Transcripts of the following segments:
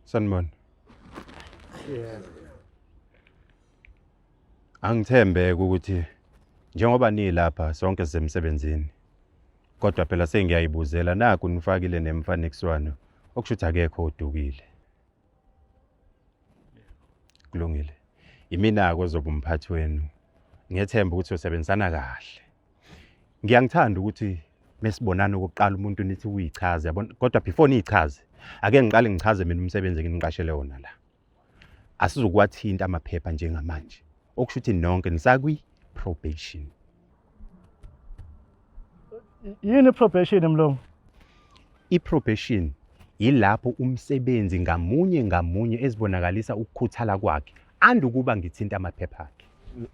Sanibona. Angithembe ukuthi njengoba nilapha sonke sisemsebenzini. Kodwa phela sengiyayibuzela naku nifakile nemfanekiswano okushuthi akekho odukile. Kulungile. Imina ozoba umphathi wenu. Ngiyethemba ukuthi usebenzisana kahle. Ngiyangithanda ukuthi mesibonana okokuqala umuntu nithi uyichaze yabona kodwa before niyichaze ake ngiqale ngichaze mina umsebenzi enginiqashele wona la. Asizukwathinta amaphepha njengamanje. Okushuthi nonke nisakwi probation. Yini probation Mlungu? I-probation yilapho umsebenzi ngamunye ezibonakalisa ukukhuthala kwakhe andukuba ngithinta amaphepha akhe.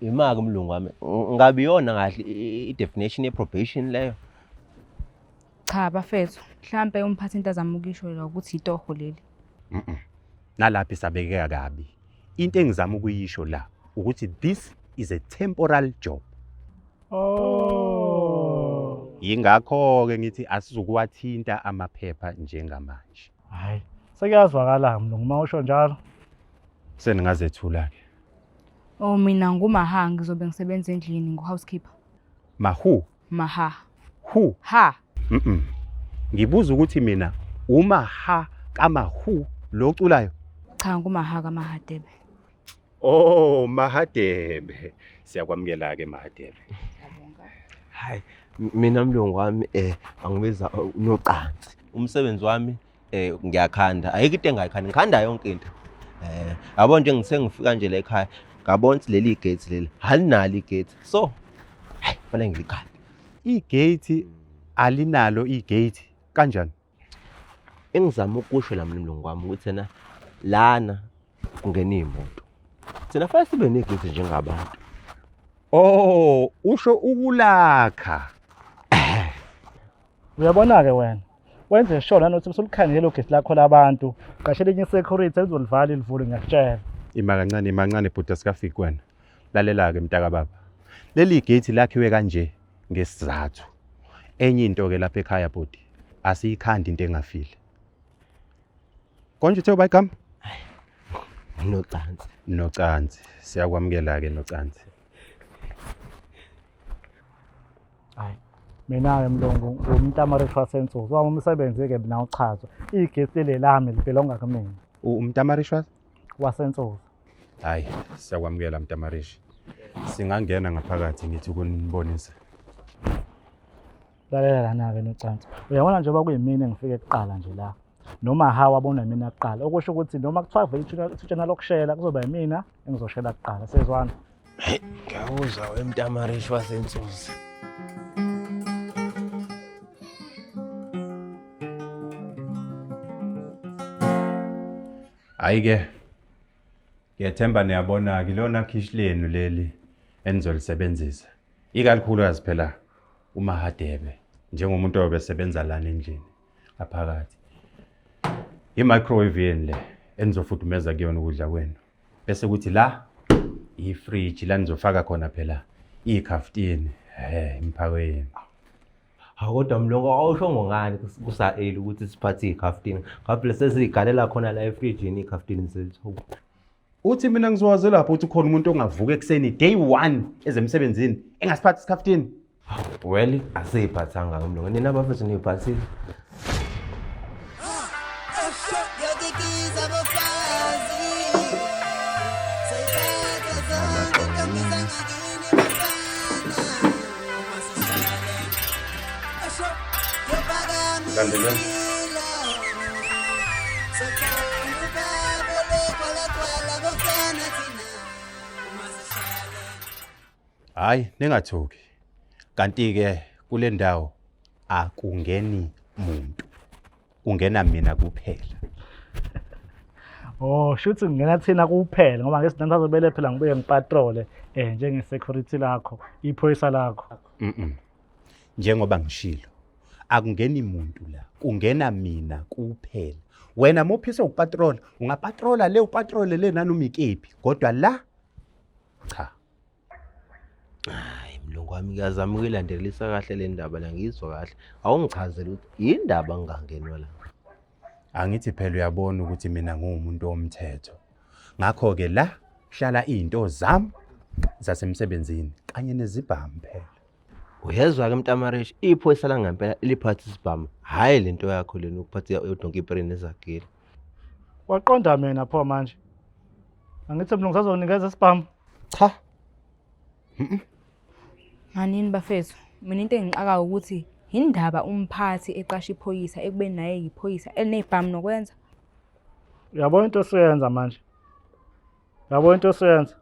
Imaki Mlungu wami ngabe yona kahle i-definition ye-probation leyo? Cha bafethu, mhlambe umphathi into azama ukisho la ukuthi itoho leli. Nalapha isabekeka kabi. Into engizama ukuyisho la ukuthi this is a temporal job. Oh. Yingakho ke ngithi asizukwathinta amaphepha njengamanje. Hayi, sekuyazwakala Mlungu mawusho njalo. Seningazethula ke. Oh mina nguMaha ngizobe ngisebenza endlini ngo-housekeeper. Mahu? Maha. Hu? Ha. Ngibuza ukuthi mina uMaha kaMahu lo oculayo? Cha nguMaha kaMahadebe. Oh Mahadebe. Siyakwamukela ke Mahadebe. Hayi, mina Mlungu wami angibiza uNoqansi. Umsebenzi wami ngiyakhanda. Ayikho into engayikhanda, ngikhanda yonke into. Yabo nje ngifika nje la ekhaya, ngabona ukuthi leli gate leli halinalo igate. So, hayi, fanele ngilikhande. Igate alinalo igate kanjani? Engizama ukusho la Mlungu wami ukuthi na lana kungena imoto. Thina fanele sibe negate njengabantu. Oh, usho ukulakha. Uyabona ke wena. Wenze sure nanokuthi usulikhangile lo gate lakho labantu. Qashela inye security elizolivala ilivule ngiyakutshela. Ima kancane bhuti sikafiki wena. Lalela ke mntaka baba. Leli gate lakhiwe kanje ngesizathu. Enye into ke lapha ekhaya bhuti asiyikhandi into engafile. Konje uthe bayigama? Nocansi. Nocansi. Siyakwamukela ke Nocansi. Hayi. Mina ke Mlungu umntamarish wasensuku. Wami umsebenzi ke mina uchazwa. Igate lelami libelonga kumina. Umntamarish wasensuku. Hayi, siyakwamukela mntamarish. Singangena ngaphakathi ngithi ukunibonisa. Lalela lana ke Nocansi. Uyabona njengoba kuyimina engifike kuqala nje la. Noma hawa abona mina kuqala. Okusho ukuthi noma kuthiwa ithutshana lokushela kuzoba yimina engizoshela kuqala. Sezwana. Ngiyawuzwa wemntamarish wasensuku. Ayike. Ngiyethemba niyabona kilona khishi lenu leli enizolisebenzisa. Ikakhulu yaziphela uMahadebe njengomuntu obesebenza lana endlini aphakathi. I-microwave yeni le enizofudumeza kuyona ukudla kwenu. Bese kuthi la i-fridge la nizofaka khona phela ikhaftini imphako yenu. Kodwa Mlungu awusho ngongani kusa8 ukuthi siphathe ikhaftini. Ngabe sesigalela khona la efridge ikhaftini sethu. Uthi mina ngizowaze lapho uthi khona umuntu ongavuka ekseni day 1 ezemsebenzini engasiphathi isikhaftini. Well, asiphathanga Mlungu. Nina abafethu niphathile. Hayi, ningathuki. Kanti ke kule ndawo akungeni muntu. Kungena mina kuphela. Oh, shuthi ngena thina kuphela ngoba ngesidingo azobele phela ngibuye ngipatrole njenge security lakho, iphoyisa lakho. Njengoba ngishilo. Akungeni muntu la. Kungena mina kuphela. Wena mophisa ukupatrola, ungapatrola le upatrole le nanoma ikephi, kodwa la cha. Hayi Mlungu wami ngiyazama ukuyilandelisa kahle le ndaba la ngizwa kahle. Awungichazele ukuthi yindaba ngingangenwa la. Angithi phela uyabona ukuthi mina ngumuntu womthetho. Ngakho-ke la hlala izinto zami zasemsebenzini kanye nezibhamu phela. Uyezwa-ke Mtamareshi, iphoyisa la ngempela liphatha isibhamu, hhayi lento yakho lena ukuphatha udonkipereni ezagile. Waqonda mina pho manje. Angithi mlungu sazonikeza isibhamu. Cha. Manini bafethu, mina into engixaka ukuthi indaba umphathi eqasha iphoyisa ekubeni naye yiphoyisa elinebhamu nokwenza. Uyabona into esiyenza manje. Uyabona into esiyenza.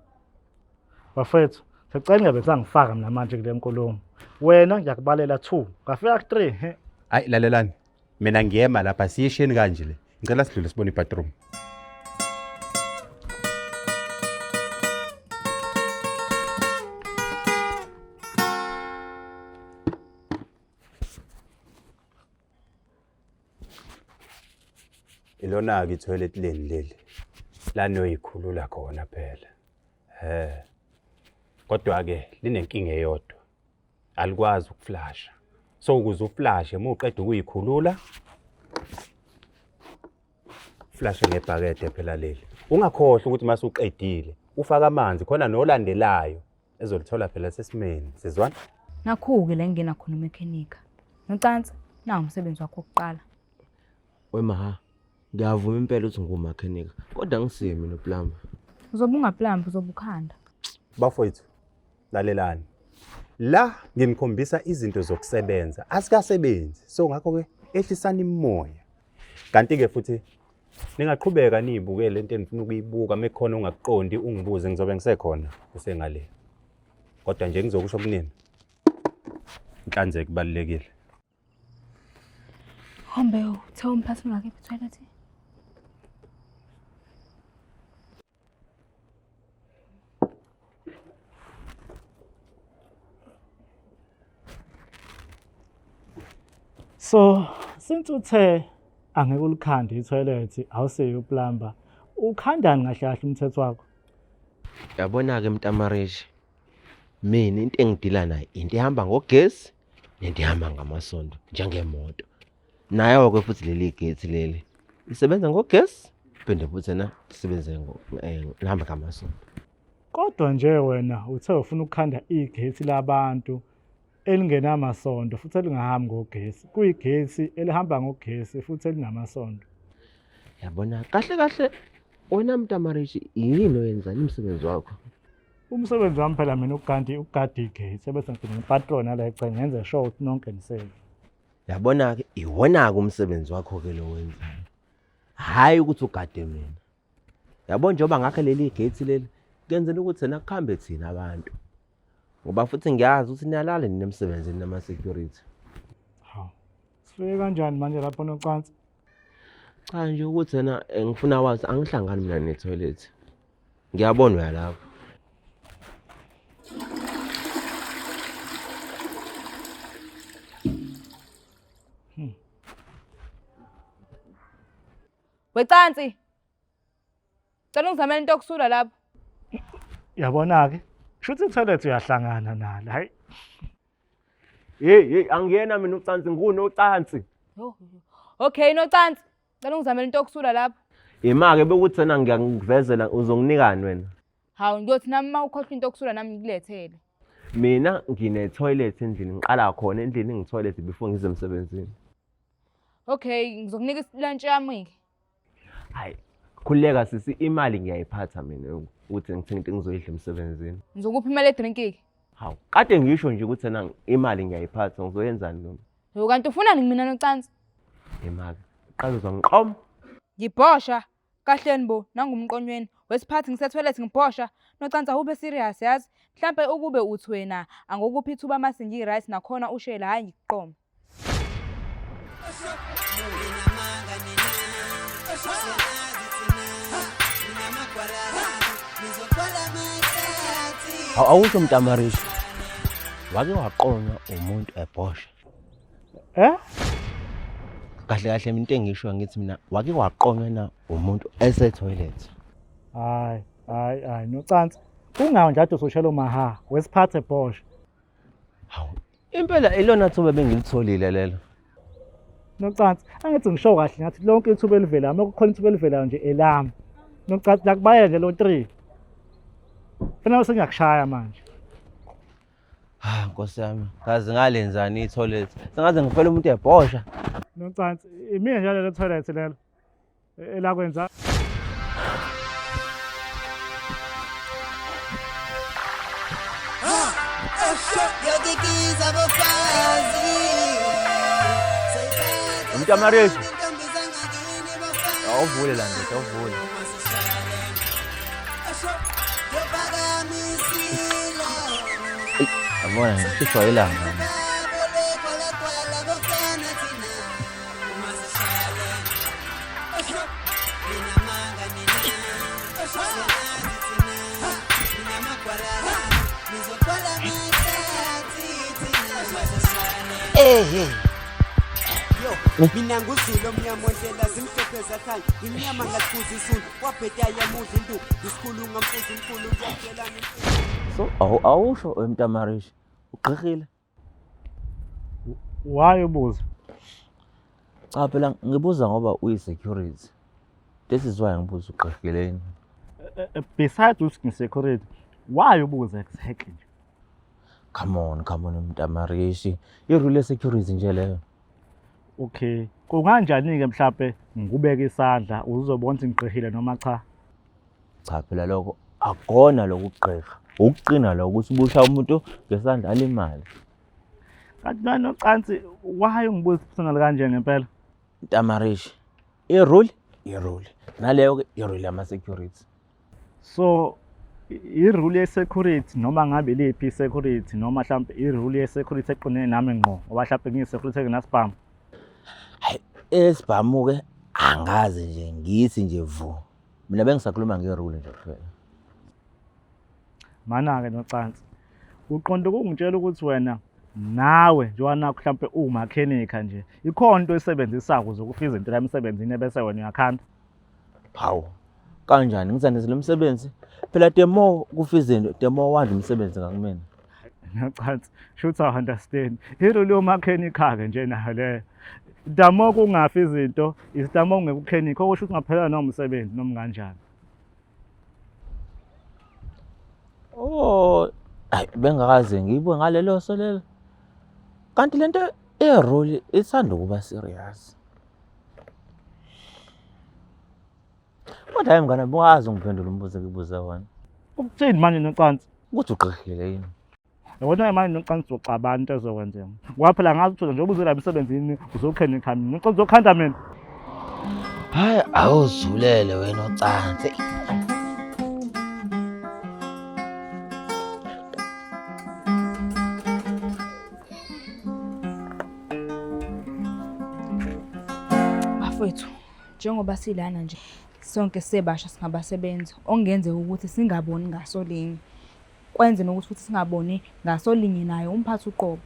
Bafethu, sicela ngabe sangifaka mina manje kule nkulumo. Wena ngiyakubalela 2, ngafika ku 3 he. Hayi lalelani. Mina ngiyema lapha siyesheni kanje le. Ngicela sidlule sibone ibathroom. Ilona-ke itoilet leni leli. Lani oyikhulula khona phela. Kodwa-ke linenkinga eyodwa. Alikwazi ukuflasha. So ukuze uflashe muqeda ukuyikhulula, flashe ngebhakede phela leli. Ungakhohlwa ukuthi mase uqedile, ufaka amanzi khona nolandelayo ezolithola phela sesimeni. Sizwana? Nakhu-ke la ngena khona umekhenika. Nocansi, nawo umsebenzi wakho wokuqala. Wemaha, ngiyavuma impela ukuthi ngumakhenika, kodwa ngisimi noplumber. Uzobe ungaplambi, uzobe ukhanda. Bafowethu, lalelani. La nginikhombisa izinto zokusebenza, asikasebenzi. So ngakho-ke ehlisani imoya. Kanti-ke futhi ningaqhubeka niyibuke lento enifuna ukuyibuka mekhona ungakuqondi ungibuze ngizobe ngisekhona usengale. Kodwa nje ngizokusho kunini. Inhlanzeko kubalekile. Hambe uthe umphathi ungakephi etoilet. So, since uthe angeke ulikhande itoilet awuseyo uplumber, ukhandani kahle kahle umthetho wakho? Yabona-ke Mtamareshi, mina into engidila nayo into ehamba ngogesi nento ehamba ngamasondo njengemoto. Nayo-ke futhi leli gate leli lisebenza ngogesi phinde futhi lisebenze ngihamba ngamasondo. Kodwa nje wena uthe ufuna ukukhanda igesi labantu elingenamasondo futhi elingahambi ngogesi. Kuyigesi elihamba ngogesi futhi elinamasondo. Yabona kahle kahle wena Mtamareshi yini oyenza umsebenzi wakho? Umsebenzi wami phela mina ukugada igesi bese ngigcina ipatrona la eceleni ngenze sure ukuthi nonke nisele. Yabona-ke iwona-ke umsebenzi wakho-ke lo wenzayo, hhayi ukuthi ugade mina. Yabona njengoba ngakho leli gate leli kuyenzela ukuthi thina kuhambe thina abantu, ngoba futhi ngiyazi ukuthi niyalala nina emsebenzini nama-security. Hawu, sifike kanjani manje lapho nocansi? Cha nje ukuthi yena ngifuna wazi angihlangani mina ne-toilet. Ngiyabona uyalapho. Wecansi. Cela ungizamele into yokusula lapho. Yabona-ke, shuthi itoilet uyahlangana nalo, hayi. Hey angiyena mina ucansi ngunocansi. Okay nocansi. Cela ungizamele into yokusula lapho. Ima-ke bekuthi yena ngiyakuvezela uzonginikani wena? Hawu ngiyothi nami uma ukhohlwa into yokusula nami ngikulethele. Mina ngine-toilet endlini, ngiqala khona endlini ngitoilet before ngize emsebenzini. Okay, ngizokunika lunch yami-ke. Hayi, khuleka sisi, imali ngiyayiphatha mina ukuthi ngithenge into engizoyidla emsebenzini. Ngizokupha imali edrinkiki. Hawu, kade ngisho nje ukuthi yena imali ngiyayiphatha, ngizoyenzani noma? Yo kanti ufuna ngimina nocansi? Imali, qala uzongiqoma. Ngibhosha. Kahleni bo, nangumqonyweni. Wesiphathi ngisetoilet ngibhosha. Nocansi awube serious yazi. Mhlambe ukube uthi wena angokuphi ithuba mase ngiyi-right nakhona ushela hayi ngikuqoma. Awusho Mtamareshi, wake waqonywa umuntu ebhosha? Kahle kahle into engisho ngithi mina wake waqonywa na umuntu ese-toilet? Hayi, nocansi. Kungawo nje ade usoshela umaha, wesiphathe ebhosha. Hawu, impela ilona thuba bengilitholile lelo. Nocansi, angithi ngisho kahle ngathi lonke ithuba elivelayo, uma kukhona ithuba elivelayo nje elami. Nocansi nakubayela nje lo 3. Fanele sengiyakushaya manje. Nkosi yami, kazi ngalenzani i-toilet. Sengaze ngifela umuntu ebhosha. Nocansi, imina njalo le toilet lelo. Elakwenza. Mtamareshi. Awuvule la ndoda, awuvule. Yabona ngishishwa ilanga. Mina nguzulu omnyama ondlela zimhlophe zakhanya imnyama ngakhuza isulu wabheda yamuza intu isikhulunga mfuzi inkulu ngiyatshelana So awusho Mtamareshi. Ugqirhile? Why ubuza? Cha phela ngibuza ngoba uyi-security. This is why ngibuza ugqirhile. Besides usking security, why ubuza exactly? Come on Mtamareshi. I-rule security nje leyo. Okay, kunganjani ke mhlawumbe ngikubeka isandla uzobona ukuthi ngiqhehile noma cha? Cha phela lokho akona lokugqirha. Ukuqina lo ukuthi ubusha umuntu ngesandla alimali. Kanti nocansi why ungibuza personal kanje ngempela? Mtamareshi. I-rule. Naleyo ke i-rule ama-security. So i-rule ye-security noma ngabe liphi i-security noma mhlawumbe i-rule ye-security eqinene nami ngqo ngoba mhlawumbe ngiyi-security enginasibhamu. Hayi esibhamu ke angazi nje ngithi nje vu. Mina bengisakhuluma nge-rule nje kuphela. Mana-ke nocansi, uqonda ukungitshela ukuthi wena nawe njengoba nakho mhlawumbe uwumakhenikha nje ikhona into oyisebenzisako ukuze ukufika izinto la emsebenzini ebese wena uyakhanda? Hawu, kanjani ngizandise umsebenzi? Phela the more kufa izinto, the more wanda umsebenzi ngakumina. Nocansi, shoot I understand. I-rule yomakhenikha-ke nje nayo leyo. The more kungafi izinto, is the more ungekukhenikha, okusho ukuthi ungaphelelwa noma umsebenzi noma kanjani. Oh, hayi bengakaze ngiyibuke ngalelo solelo. Kanti lento e-role isanda kuba serious. Kodwa hayi mngane bukazi ngiphendula umbuzo ngibuza wona. Ukuthini manje nocansi? Ukuthi ugqirhile yini? Yabona manje nocansi ucabana into ezokwenzeka. Ngoba phela ngazi ukuthi nje ubuzela emsebenzini uzokhenikha mina. Nocansi uzokhanda mina. Hayi awuzulele wena ocansi. Bafowethu, njengoba silana nje sonke sebasha singabasebenzi okungenzeka ukuthi singaboni ngasolinye. Kwenze nokuthi futhi singaboni ngasolinye nayo umphathi uqobo.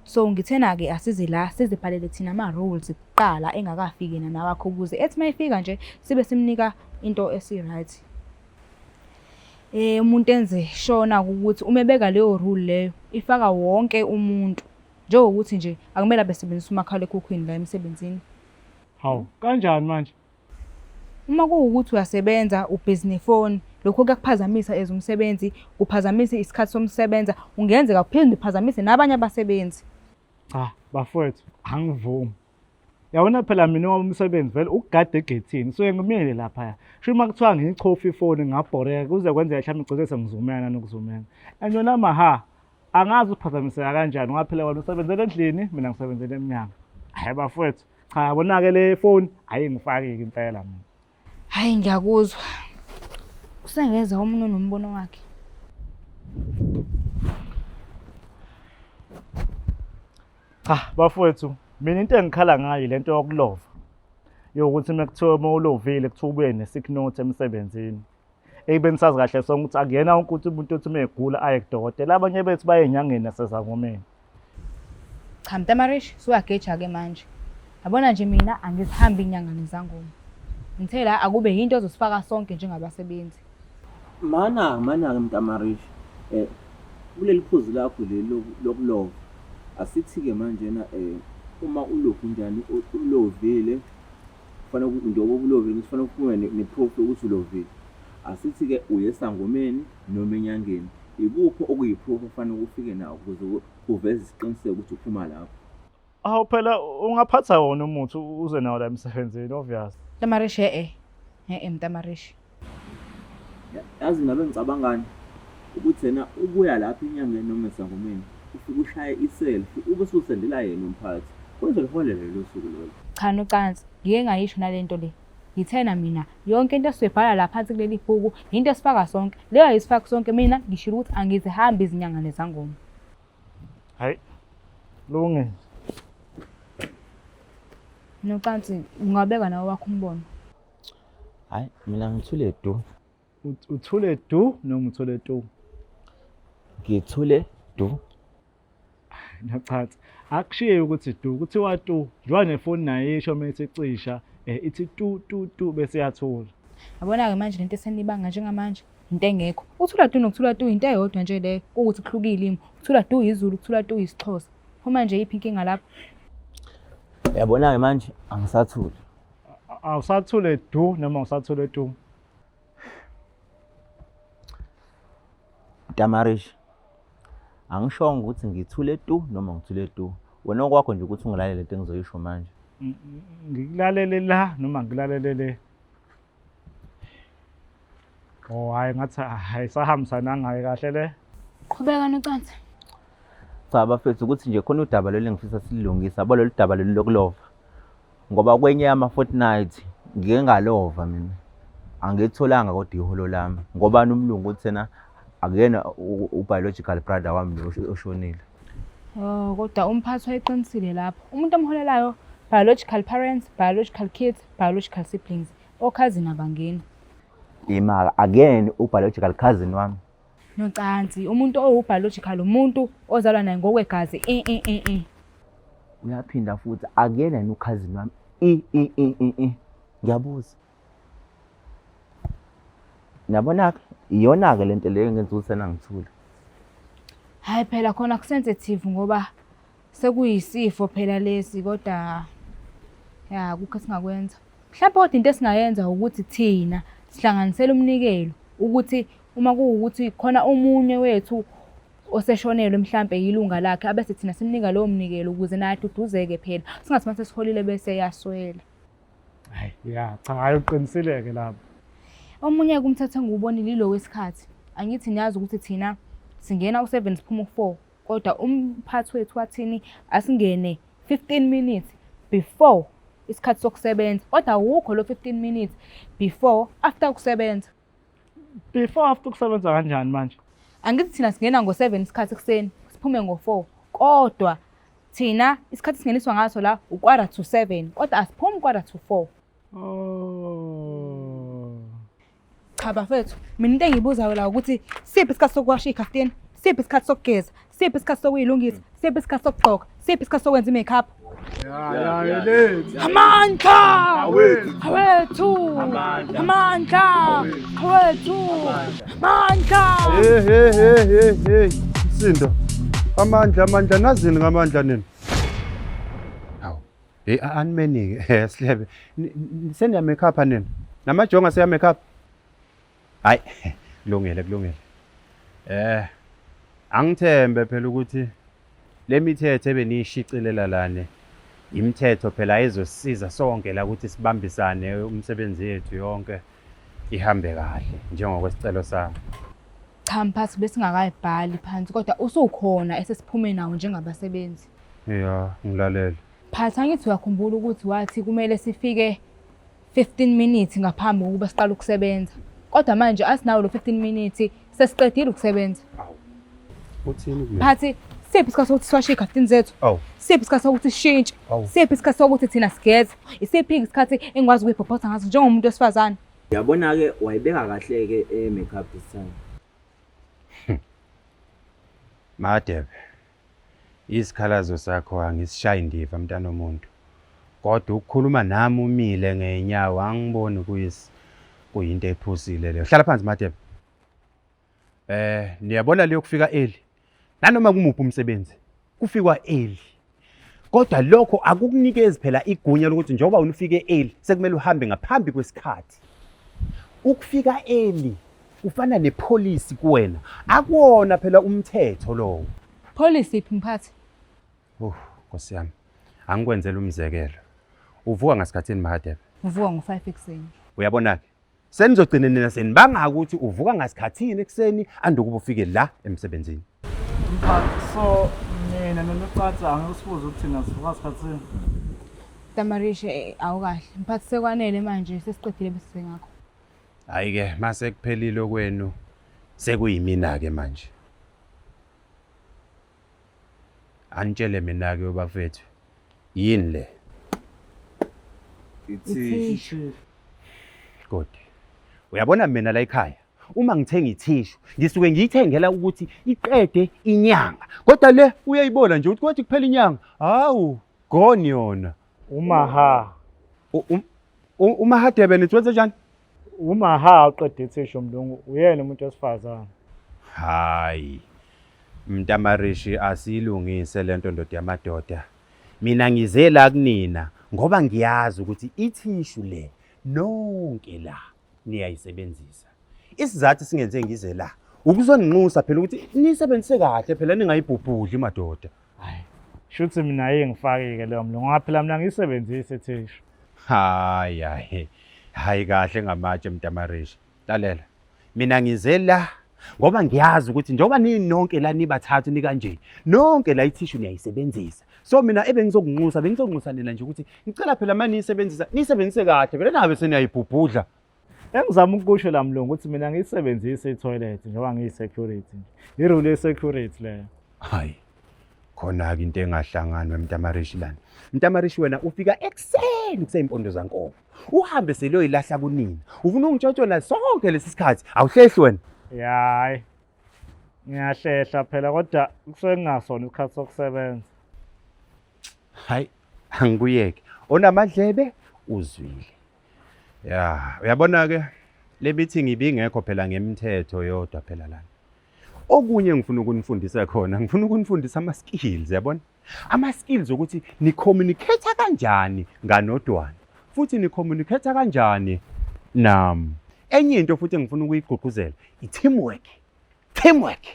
So ngithena ke asize la sizibhalele thina ama rules kuqala engakafiki nawakho ukuze ethi mayifika nje sibe simnika into esi-right. Umuntu enze shona ukuthi umebeka leyo rule leyo ifaka wonke umuntu. Njengokuthi nje akumele abesebenzisa umakhala ekhukhwini la emsebenzini. Hawu, kanjani manje? Uma kuwukuthi uyasebenza ubusiness phone, lokho kuyakuphazamisa ezumsebenzi, kuphazamisa isikhathi somsebenza, ungenzeka kuphinde uphazamise nabanye abasebenzi. Cha, bafowethu, angivumi. Yabona phela mina umsebenzi vele ukugada egethini, so ngimile lapha. Sho uma kuthiwa ngiyichofa ifoni ngabhoreka kuze kwenzeka mhlawumbe igcine sengizumena nokuzumena. And yona maha, angazi uphazamiseka kanjani ngoba phela wena usebenzela endlini, mina ngisebenzela eminyango. Hayi bafowethu, cha yabona-ke le phone ayingifaki-ke impela mina. Hayi ngiyakuzwa. Usengeza umuntu nombono wakhe. Cha bafowethu, mina into engikhala ngayo lento yokulova. Yokuthi mekuthiwa mawulovile kuthiwa ube ne-sick note emsebenzini. Ekubeni sazi kahle sonke ukuthi akuyena wonke umuntu othi megula aye kudokotela, abanye bethu baye enyangeni nasezangomeni. Cha Mtamareshi, suyageja-ke manje. Yabona nje mina angizihambi inyanga nezangoma. Ngithe la akube yinto ezosifaka sonke njengabasebenzi. Mana Mtamareshi. Kuleli phuzu lakho leli lokulova. asithi-ke manjena uma ulokhu njani ulovile kufanele njengoba ulovile kufanele uphume ne-proof yokuthi ulovile. Asithi-ke uye esangomeni noma enyangeni, ikuphi okuyi-proof ofanele ufike nawo ukuze kuveze isiqiniseko ukuthi uphuma lapho? Awu phela ungaphatha wona umuthi uze nawo la emsebenzini obvious. Tamarishi Mtamarishi. Yazi ngabe ngicabangani ukuthi yena ubuya lapha enyangeni noma esangomeni ufike ushaye iselfie ube ususendela yena umphathi kwenze liholele lelo suku lolo. Cha nocansi, ngike ngayisho nalento le. Ngithena mina yonke into esibhala la phansi kuleli bhuku into esifaka sonke. Leyo ayisifaki sonke mina ngishilo ukuthi angizihambi izinyanga nezangoma. Hayi. Lunge. Nocansi ungabeka nawe wakho umbono. Hayi mina ngithule du. Uthule du noma uthule tu? Ngithule du. Nachathi akushiye ukuthi du kuthiwa tu njengoba nefoni nayo isho mase cisha ithi tu bese yathula. Yabona ke manje lento esenibanga njengamanje into engekho. Uthula tu nokuthula tu into eyodwa nje le ukuthi kuhlukile imo. Uthula tu izulu uthula tu isixhosa. Uma nje iphi inkinga lapho? Yabona ke manje angisathuli. Awusathule du noma usathule tu? Tamarish. Angishongo ukuthi ngithule tu noma ngithule tu. Wena okwakho nje ukuthi ungilalele lento engizoyisho manje. Ngikulalele la noma ngilalele le. Oh hayi ngathi ayisahambisana ngaye kahle le. Qhubeka nocansi. Cha bafethu ukuthi nje khona udaba lelo engifisa silungisa yabo lolu daba lelo lokulova. Ngoba kwenye ama fortnight ngike ngalova mina. Angitholanga kodwa iholo lami ngoba umlungu uthi yena akuyena ubiological brother wami lo oshonile. Oh kodwa umphathi wayeqinisile lapho. Umuntu omholelayo biological parents, biological kids, biological siblings. Okhazini abangeni. Imaka again ubiological cousin wami. Nocansi umuntu obiological umuntu ozalwa naye ngokwegazi. Uyaphinda futhi akuyena yena ukhazini wami. Ngiyabuza. Nabona iyona ke lento leyo ngenza ukuthi sena ngithula. Hayi phela khona ku sensitive ngoba sekuyisifo phela lesi kodwa ya kukho singakwenza. Mhlawumbe kodwa into esingayenza ukuthi thina sihlanganisele umnikelo ukuthi uma kuwukuthi khona umunye wethu oseshonelwe mhlawumbe yilunga lakhe abese thina simnika lowo mnikelo ukuze naye aduduzeke phela singathi mase siholile bese yaswela. Hayi ya cha hayi uqinisile ke lapho. Omunye kumthetho engubonile ilo wesikhathi. Angithi niyazi ukuthi thina singena u7 siphuma u4 kodwa umphathi wethu wathini asingene 15 minutes before isikhathi sokusebenza kodwa ukho lo 15 minutes before after ukusebenza. Before after kusebenza kanjani manje? Angithi thina singena ngo7 isikhathi ekseni siphume ngo4 kodwa thina isikhathi singeniswa ngaso la u7 kodwa asiphumi u4. Oh. Cha bafethu mina into engibuzayo la ukuthi siphi isikhathi sokuwasha ikhaftina, siphi isikhathi sokugeza, siphi isikhathi sokuyilungisa, siphi isikhathi sokugqoka, siphi isikhathi sokwenza imakeup. Ya lethu. Amandla! Awethu! Amandla! Awethu! Amandla! Hey. Msindo. Amandla nazini ngamandla nini? Hawu. Hey anmeni ke Silebe. Seniya makeup nini? Namajonga seya makeup. Hayi, kulungile. Angithembe phela ukuthi le mithetho ebeniyishicelela lana imithetho phela ezosiza sonke la ukuthi sibambisane umsebenzi yethu yonke ihambe kahle njengokwesicelo sami. Cha mphathi besingakayibhali phansi kodwa usukhona esesiphume nawo njengabasebenzi. Yeah, ngilalela. Phathi angithi uyakhumbula ukuthi wathi kumele sifike 15 minutes ngaphambi kokuba siqale ukusebenza. Kodwa manje asinawo lo 15 minutes sesiqedile ukusebenza. Uthini kumina? Phathi siphi isikhathi sokuthi siwashe ikhaftina zethu? Siphi isikhathi sokuthi sishintshe? Siphi isikhathi sokuthi thina sigeze? Isiphi isikhathi engikwazi ukuyibhobhotha ngaso njengomuntu wesifazane? Yabona ke wayibeka kahle ke makeup design. Madebe. Isikhalazo sakho angisishayi indiva mntana omuntu. Kodwa ukukhuluma nami umile ngenyawo angiboni kuyinto ephusile leyo. Hlala phansi Madebe. Niyabona leyo kufika eli. Nanoma kumuphi umsebenzi kufikwa early. Kodwa lokho akukunikezi phela igunya lokuthi njengoba unifike early sekumele uhambe ngaphambi kwesikhathi. Ukufika early ufana nepolice kuwena. Akuwona phela umthetho lowo. Policy iphi mphathi? Nkosi yami. Angikwenzela umzekelo. Uvuka ngasikhathini Mahadebe? Uvuka ngo-5 ekuseni. Uyabona ke? Senizogcina nina senibanga ukuthi uvuka ngasikhathini ekseni andukuba ufike la emsebenzini. So mina noNoqatha angikusibuza ukuthi thina sivuka sikhathini. Tamarishe awukahle. Mphathi sekwanele manje sesiqedile bese ngakho. Hayi ke mase kuphelile kwenu sekuyimina ke manje. Anitshele mina ke bafethu. Yini le? Ithishu. Good. Uyabona mina la ekhaya uma ngithenga ithishu ngisuke ngiyithengela ukuthi iqede inyanga. Kodwa le uyayibona nje ukuthi kwathi kuphela inyanga. Hawu, gone yona. Umaha. Umahadebe nitwenze njani? Umaha uqede ithishu mlungu uyena umuntu wesifazana. Hayi. Mntamarishi asilungise lento ndoda yamadoda. Mina ngize la kunina ngoba ngiyazi ukuthi ithishu le nonke la niyayisebenzisa. Isizathu singenze ngize la ukuzonginxusa phela ukuthi nisebenzise kahle phela ningayibhubhudli madoda. Hayi. Shuthi mina ngifakeke leyo mlungu ngaphela mina ngisebenzise ithishu. Hayi kahle ngamatshe mntamarishi. Lalela. Mina ngize la ngoba ngiyazi ukuthi njengoba ninonke la nibathathu ni kanje nonke la ithishu niyayisebenzisa. So mina bengizokunxusa nina nje ukuthi ngicela phela manje nisebenzise kahle phela nabe seniyayibhubhudla. Engizama ukusho la mlungu ukuthi mina ngisebenzise itoilet njengoba ngiyisecurity nje. Irule yesecurity leyo. Hayi. Khona ke into engahlanganwe mntamarishi lana. Mntamarishi wena ufika ekseni kuseyimpondo zankomo. Uhambe seloyilahla kunina. Ufuna ungitshotshona sonke lesisikhathi. Awuhlehli wena. Hayi. Ngiyahlehla phela kodwa kusengasona isikhathi sokusebenza. Hayi, angikuyeke. Onamadlebe uzwile. Uyabona ke le meeting ibingekho phela ngemithetho yodwa phela lana. Okunye ngifuna ukunifundisa khona, ngifuna ukunifundisa ama skills, yabona? Ama skills ukuthi ni communicate kanjani nganodwana. Futhi ni communicate kanjani nami. Enye into futhi engifuna ukuyigqugquzela, i-teamwork. Teamwork.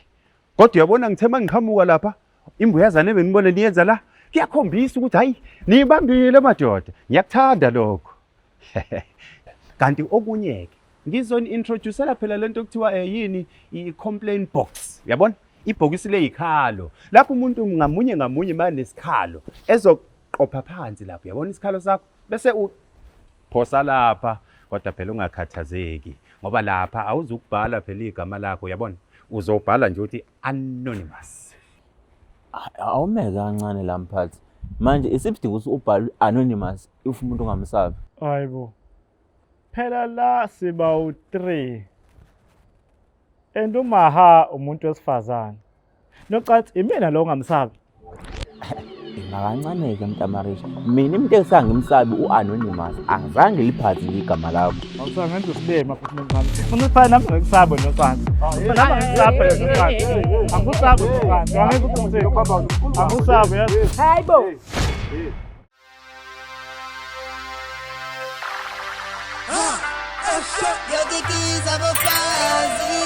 Kodwa uyabona ngithema ngiqhamuka lapha, imbuyazane benibone niyenza la, kuyakhombisa ukuthi hayi, nibambile madoda. Ngiyakuthanda lokho. Kanti okunye ke ngizoni-introducela phela lento okuthiwa yini i-complaint box. Yabona? Ibhokisi leyikhalo. Lapho umuntu ngamunye manje nesikhalo ezoqopha phansi lapho. Yabona isikhalo sakho bese uphosa lapha. Kodwa phela ungakhathazeki ngoba lapha awuzukubhala phela igama lakho, yabona? Uzobhala nje ukuthi anonymous. Awumeke kancane la mphathi. Manje isibidingo ukuthi ubhale anonymous if umuntu ungamsabi. Hayibo. Phela la siba u3. Umaha umuntu wesifazana. Noqathi imina lo ungamsabi. Ngakancane ke mntamarisha. Mina imuntu esangimsabi uanonymous angizange liphathi igama lakho. Awusangenza usibema futhi manje. Ufuna ukufana nami ngikusaba noqansi. Nami ngikusaba noqansi. Angikusaba noqansi. Angeke ukuthi angikusaba yazi. Hayibo. Yokikiza abafazi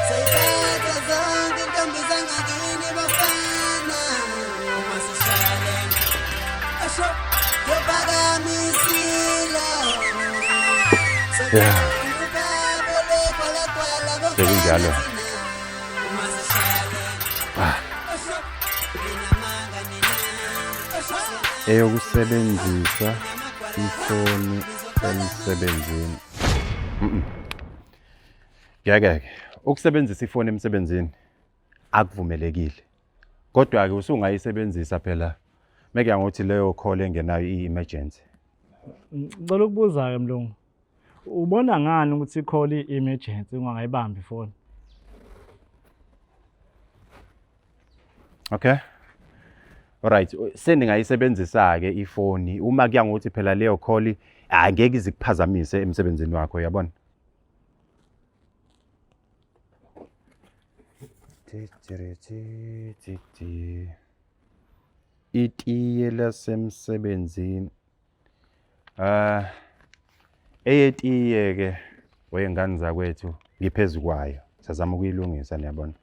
sayithatha zonke intombi zangakini bafana uma sishale asho yophakamisile Sekunjalo. uma sishale asho inamanga nina Eyokusebenzisa ifoni emsebenzini. Ngeke ukusebenzisa ifoni emsebenzini akuvumelekile. Kodwa ke usungayisebenzisa phela meke ngokuthi leyo call engenayo i-emergency. Ngicela ukubuza ke mlungu. Ubona ngani ukuthi i-call i-emergency ungangayibambi ifoni? Okay. Alright, seningayisebenzisa ke ifoni uma kuya ngokuthi phela leyo call angeke izikuphazamise emsebenzini wakho, yabona? Itiye lasemsebenzini. Eyetiye ke weyengane zakwethu ngiphezu kwayo. Sizama ukuyilungisa niyabona.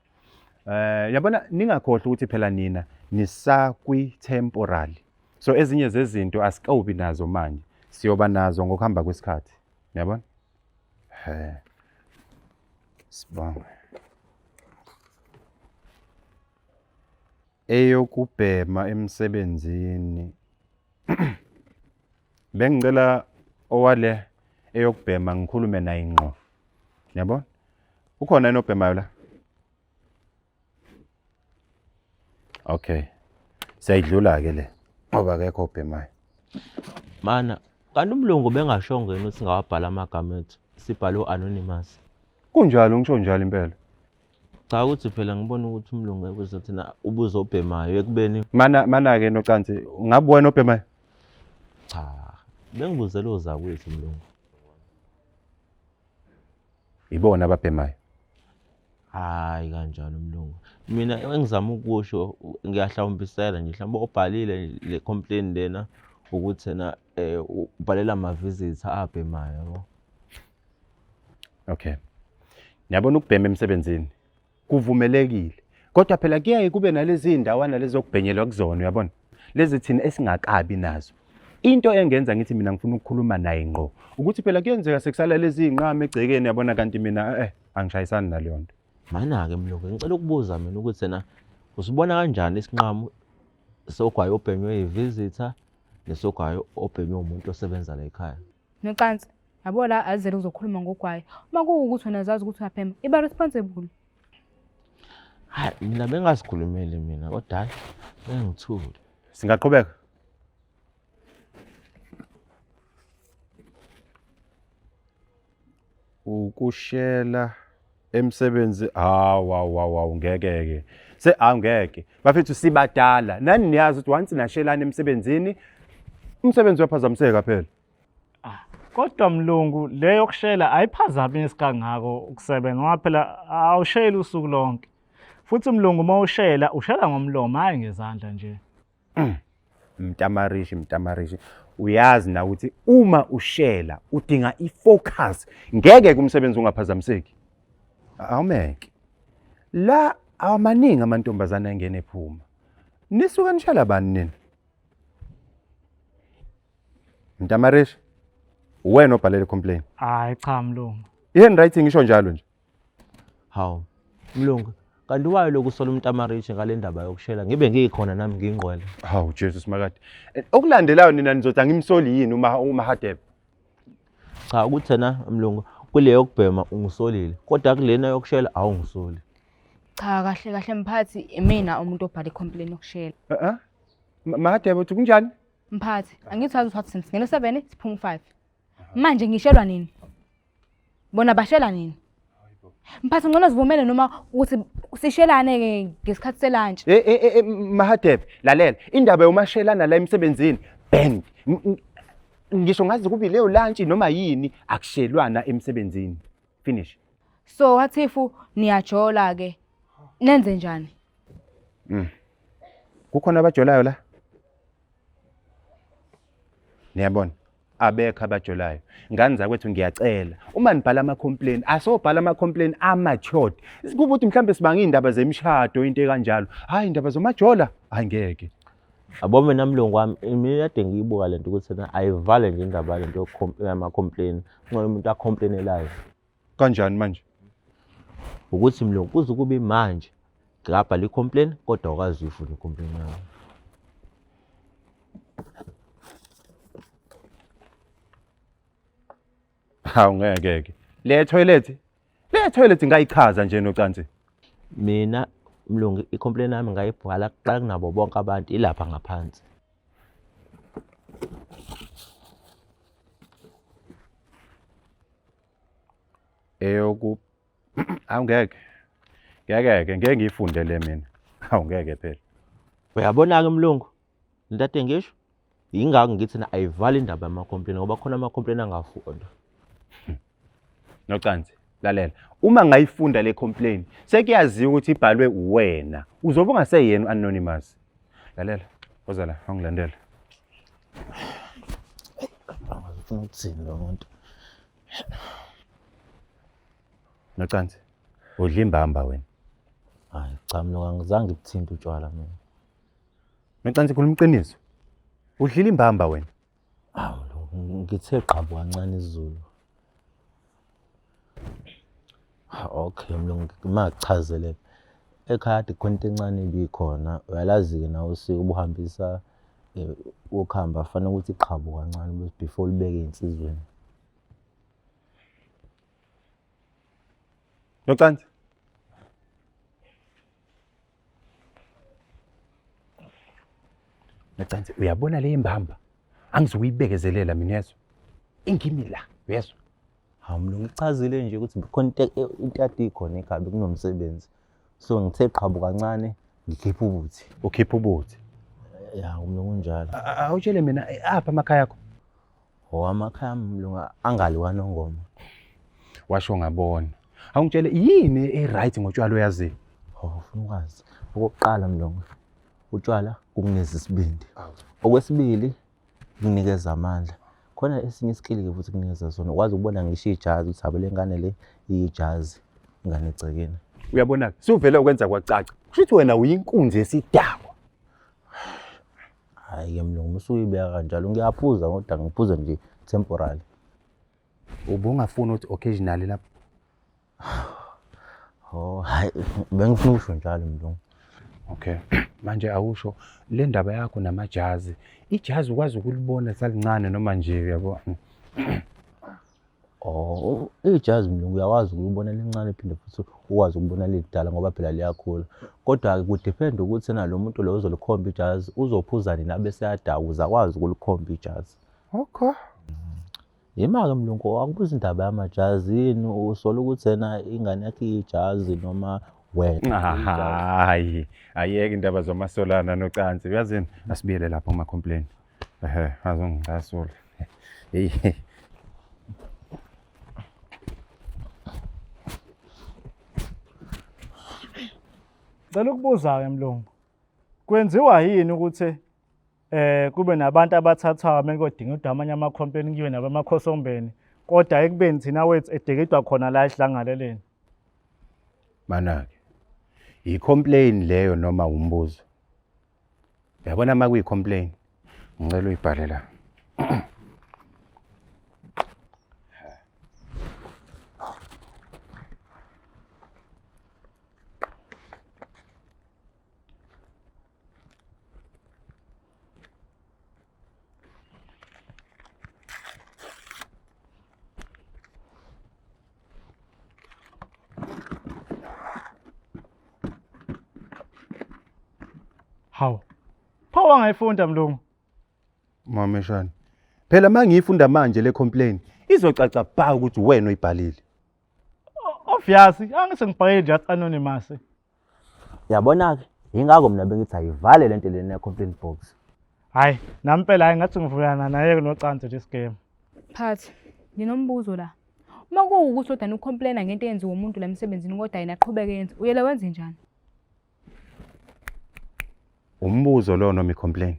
Yabona ningakhohle ukuthi phela nina nisakwi temporary. So ezinye zezinto asikobi nazo manje. Siyoba nazo ngokuhamba kwesikhathi. Yabona? Sibonge. Eyokubhema emsebenzini. Bengicela owale eyokubhema ngikhulume naye ngqo. Yabona? Ukhona yini obhemayo la? Okay. Siyayidlula ke le. Ngoba akekho obhemayo. Mana, kanti umlungu bengashongo yini ukuthi ngawabhala amagama ethu. Sibhale anonymous. Kunjalo ngisho njalo impela. Cha ukuthi phela ngibona ukuthi umlungu ekuze thina ubuzo obhemayo ekubeni Mana ke nocansi ngabe wena obhemayo? cha. Bengibuzela ozakwethu umlungu. Ibona ababhemayo. Hayi kanjalo umlungu. Mina engizama ukusho ngiyahlawumbisela nje mhlawumbe obhalile le complaint lena ukuthi na ubhalela ama visits abhemayo yabo. Okay. Niyabona ukubhema emsebenzini kuvumelekile. Kodwa phela kuyaye kube nalezi indawana lezi zokubhenyelwa kuzona uyabona. Lezi thina esingakabi nazo. Into engenza ngithi mina ngifuna ukukhuluma naye ngqo ukuthi phela kuyenzeka sekusala lezi inqama egcekeni yabona kanti mina angishayisani naleyo nto. Mana ke mlungu ngicela ukubuza mina ukuthi na usibona kanjani isinqamu sogwayo obhenywe yivisitor nesogwayo obhenywe umuntu osebenza la ekhaya. Nocansi, yabo la azele uzokhuluma ngogwayi. Uma kuwukuthi wena zazi ukuthi uyaphema, iba responsible. Hayi mina bengasikhulumeli mina kodwa hayi bengithule. Singaqhubeka. Ukushela emsebenzi wow ngeke angeke bafethu sibadala nani niyazi ukuthi once nashelana emsebenzini umsebenzi uyaphazamiseka phela. Kodwa mlungu leyo yokushela ayiphazamisi kangako ukusebenza ngoba phela awusheli usuku lonke. Futhi mlungu uma ushela ngomlomo hayi ngezandla nje. Mtamarishi uyazi na ukuthi uma ushela udinga ifocus ngeke kumsebenzi ungaphazamiseki. Awumeke la awamaningi amantombazana engene ephuma nisuka nishela bani nini? Mtamarishi wena obhalele complaint. Hayi cha mlungu. I-handwriting ngisho njalo nje. Hawu mlungu kanti wayo lokusola umntamarishi ngale ndaba yokushela ngibe ngikhona nami ngingqwele. Hawu Jesus makade. Okulandelayo nina nizothi angimsoli yini uma Hadebe? Cha ukuthena mlungu kuleyo yokubhema ungisolile kodwa kulena yokushela awungisoli. Cha kahle mphathi mina umuntu obhala icomplaint yokushela. Mahadebe uthi kunjani? Mphathi, angithazi ukuthi since ngelo 7 siphuma 5. Manje ngishelwa nini? Bona bashela nini? Mphathi ngcono sivumele noma ukuthi sishelane ke ngesikhathi selunch. Mahadebe lalela indaba yomashelana la emsebenzini band. Ngisho ngazi kube leyo lunch noma yini akushelwana emsebenzini. Finish. So what if niyajola ke? Nenze njani? Kukhona abajolayo la? Niyabona? Abekho abajolayo. Ngani zakwethu ngiyacela. Uma nibhala ama complaint, asobhala ama complaint amatured. Kube ukuthi mhlambe sibanga indaba zemishado into ekanjalo. Hayi indaba zomajola, hayi ngeke. Abo mina mlungu wami mina kade ngiyibuka lento ukuthi na ayivale nje indaba lento yama complaint. Ngoba umuntu acomplainelayo. Kanjani manje? Ukuthi mlungu kuze kube manje ngabhala icomplaint kodwa akwazi ukufuna icomplaint yakho. Hawu ngeke. Le toilet ngayichaza nje nocansi. Mina mlungu icomplaint yami ngayibhala kuqala kunabo bonke abantu ilapha ngaphansi. Eyoku awungeke. Ngeke ngiyifundele mina. Awungeke phela. Uyabona ke mlungu? Ntate ngisho ingakho ngithi na ayivali indaba yama complaint ngoba khona ama complaint angafundwa. Nocansi, lalela, uma ngayifunda le complaint sekuyaziwa ukuthi ibhalwe uwena, uzobe ungaseyena anonymous. Lalela, woza la, angilandela. Angifuna ukuthini lo muntu. Nocansi, udla imbamba wena. Hayi cha mina angizange ngikuthinte utshwala mina. Nocansi khuluma iqiniso. Udlila imbamba wena. Hawu ngithe qhabu kancane isiZulu. Okay mlungu makuchazele. Ekhaya khona into encane ibikhona. Uyalazi-ke nawe usiko ubuhambisa ukuhamba fanele ukuthi iqhabu kancane before libeke insizweni. Nocansi. Nocansi, uyabona le imbamba? Angizokuyibekezelela mina yeso. Ingimi la, yeso. Hawu mlungu ngichazile nje ukuthi khona into ade ikhona ekhaya kunomsebenzi. So ngithe qhabu kancane ngikhipha ubuthi. Ukhipha ubuthi. Ya umlungu unjalo. Awutshele mina apha emakhaya akho. Amakhaya mlungu angali kwaNongoma. Washo ngabona. Awungitshele yini eright ngotshwala oyazi? Ufuna ukwazi. Okokuqala mlungu utshwala kungineza isibindi. Okwesibili kunikeza amandla. Khona esinye isikili ke futhi kunikeza sona. Ukwazi ukubona ngisho ijazi ukuthi abele ngane le ijazi ingane egcekeni. Uyabona suvele ukwenza kwacaca. Kusho wena uyinkunzi yesidakwa. Hayi ke mlungu usuyibeka kanjalo ngiyaphuza kodwa ngiphuza nje temporary. Ubungafuna ukuthi occasionally lapho. Hayi bengifuna ukusho njalo mlungu. Okay. Manje awusho le ndaba yakho namajazi. Ijazi ukwazi ukulibona salincane noma nje uyabo. Ijazi mlungu uyawazi ukubona lincane phinde futhi ukwazi ukubona lidala ngoba phela liyakhula. Kodwa ke kudepend ukuthi nalo muntu lo uzolikhomba ijazi uzophuza nini abese yadakuza akwazi ukulikhomba ijazi. Okay. Yima-ke mlungu akubuza indaba yamajazi yini usola ukuthi yena ingane yakhe ijazi noma wena. Hayi, ayeke indaba zomasolana nocansi. Uyazini asibiyele lapha uma complain. Azongicasula. Hey. Ngicela ukubuza-ke mlungu. Kwenziwa yini ukuthi kube nabantu abathathwayo mekodinga udwa amanye ama-complaint kuyiwe nabamakhosombeni kodwa ekubeni thina wethu edekidwa khona la ehlanganeleni? Manake. I-complain leyo noma umbuzo. Uyabona uma kuyi-complain ngicela uyibhale la. Hawu. Pho wangayifunda mlungu? Mameshana. Phela mangiyifunda manje le complain izocaca bha ukuthi wena oyibhalile. Obvious, angithi ngibhayile just anonymous. Yabona-ke ingako mina bengithi ayivale lento lena ye-complaint box. Hayi, nampela hayi ngathi ngivuyana naye nocansi nje isigame. Phathi, nginombuzo la. Uma kuwukuthi odani ucomplaina ngento eyenziwa umuntu la emsebenzini kodwa yena aqhubeke yenze, uyele wenze njani? Umbuzo lo noma i-complain.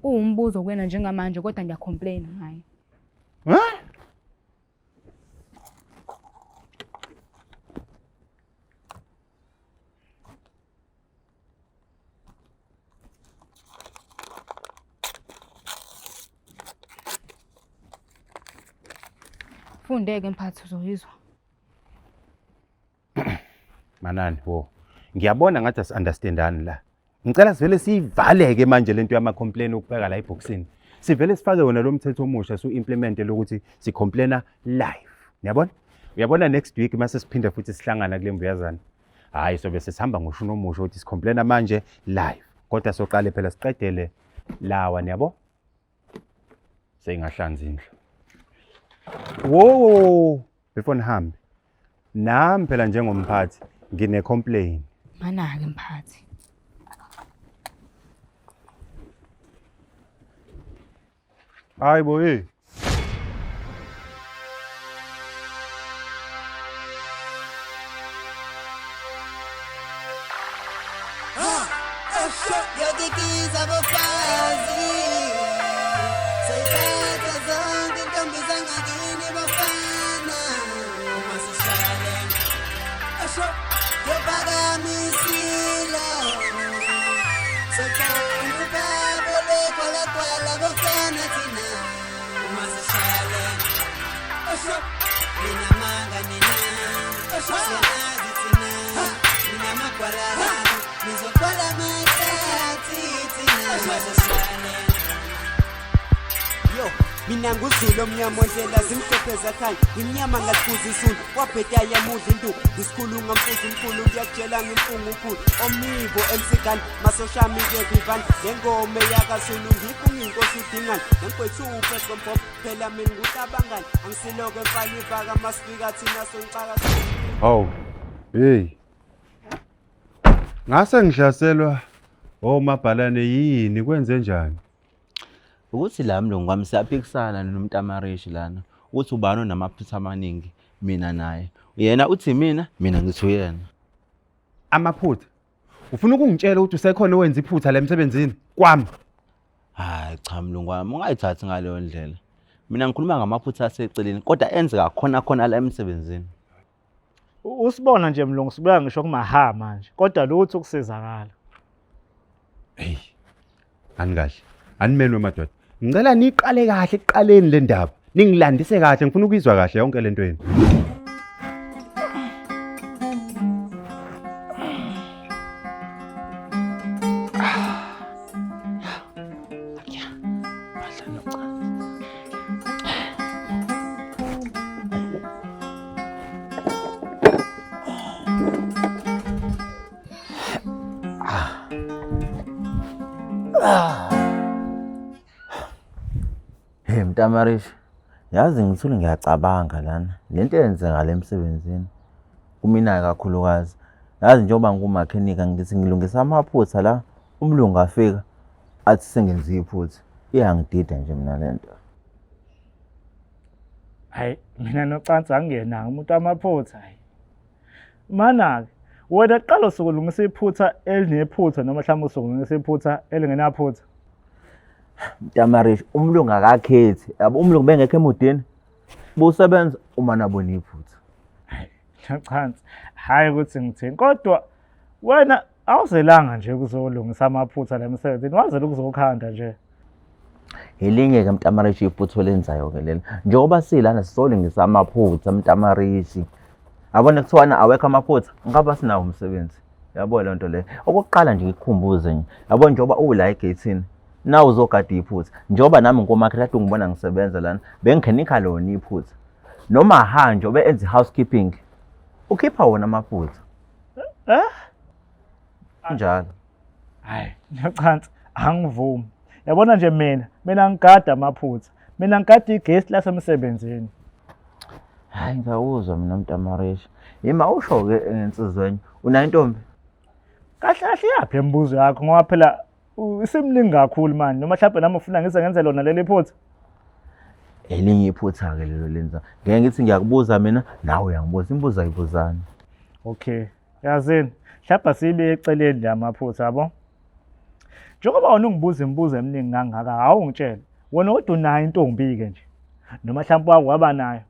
Uwumbuzo kuwena njengamanje kodwa ngiyacomplaina ngaye. Fundeke mphathi uzoyizwa. Manani wo. Ngiyabona ngathi asi-understandani la. Ngicela sivele siyivaleke manje lento yama-complain ukubheka la eboxini. Sivele sifake wona lo mthetho omusha su-implement lokuthi si-complaina live. Uyabona? Uyabona next week mase siphinda futhi sihlangana kule mbuyazana. Hayi sobe sesihamba ngosho nomusho ukuthi si-complaina manje live. Kodwa soqale phela siqedele lawa niyabo? Seyingahlanzi indlu. Wo, before nihambe. Nami phela njengomphathi ngine-complain. Mana-ke mphathi. Hayi boy. yo mina nguzulu omnyama ondlela zimhlophe zakhanya imnyama ngasibuza isulu wabheda yamuza intu isikhulu ngamfuza imkhulu ngiyakutshela ngimfunga ukhulu omibo emsigani masoshami kwevivan ngengome yakasulu ngikho ngiyinkosi udingani ngikwethuphe komphop phela mina ngutabangani angisiloke mfana ivaka masifika thina soncaka Hawu. Hey. Ngase ngihlaselwa omabhalane yini kwenze njani? Ukuthi la mlungu wami siyaphikisana nomntamarishi lana. Uthi ubani onamaphutha amaningi mina naye. Yena uthi mina ngithi uyena. Amaphutha. Ufuna ukungitshela ukuthi usekhona wenza iphutha la emsebenzini kwami? Hayi cha mlungu wami ungayithathi ngaleyo ndlela. Mina ngikhuluma ngamaphutha aseceleni kodwa enzeka khona la emsebenzini. Usibona nje mlungu sibuya ngisho kumaha manje kodwa lutho ukusizakala. Hey. Anikahle. Animenwe madoda. Ngicela niqale kahle ekuqaleni le ndaba. Ningilandise kahle ngifuna ukuyizwa kahle yonke lento yenu. Hey mntamarishi. Yazi ngithule ngiyacabanga lana. Lento eyenzeka la emsebenzini kumina kakhulukazi. Yazi njengoba ngumakhenika ngithi ngilungisa amaphutha la umlungu afika athi sengenza iphutha. Iyangidida nje mina lento. Hayi mina nocansi angiyena umuntu amaphutha hayi. Mana wena qala usukulungisa iphutha elinephutha noma mhlawumbe usukulungisa iphutha elingenaphutha. Mntamarishi umlungu akakhethi. Yabo umlungu bengekho emudeni. Busebenza uma nabona iphutha. Nocansi hayi ukuthi ngithini kodwa wena awuzelanga nje ukuzolungisa amaphutha la emsebenzini wazela ukuzokhanda nje. Elinye ke mntamarishi iphutha lenzayo ke lena. Njengoba silana sisolungisa amaphutha mntamarishi. Abona kuthiwana awekho amaphutha ngaba sinawo umsebenzi. Yabo le nto le. Okokuqala nje ngikukhumbuze nje. Yabo njengoba ula egate nawu uzogada iphutha. Njengoba nami ngomakhe kade ngibona ngisebenza lana bengikhenika lona iphutha. Noma hanje obe enza housekeeping. Ukhipha wona amaphutha. Njalo. Hayi nocansi angivumi. Yabona nje mina ngigada amaphutha. Mina ngigada igesi lasemsebenzini. Hayi ngiyawuzwa mina mntamarishi. Yima usho ke ensizweni una intombi. Kahle kahle yaphi embuzo yakho ngoba phela isimningi kakhulu manje noma mhlawumbe nami ufuna ngize lona leli phutha. Elinye iphutha ke lelo lenza. Ngeke ngithi ngiyakubuza mina nawe uyangibuza imbuzo ayibuzana. Okay. Yazini mhlawumbe sibe eceleni la maphutha yabo. Njengoba wona ungibuza imibuzo eminingi kangaka awungitshela. Wona kodwa unayo intombi ke nje. Noma mhlawumbe waba nayo.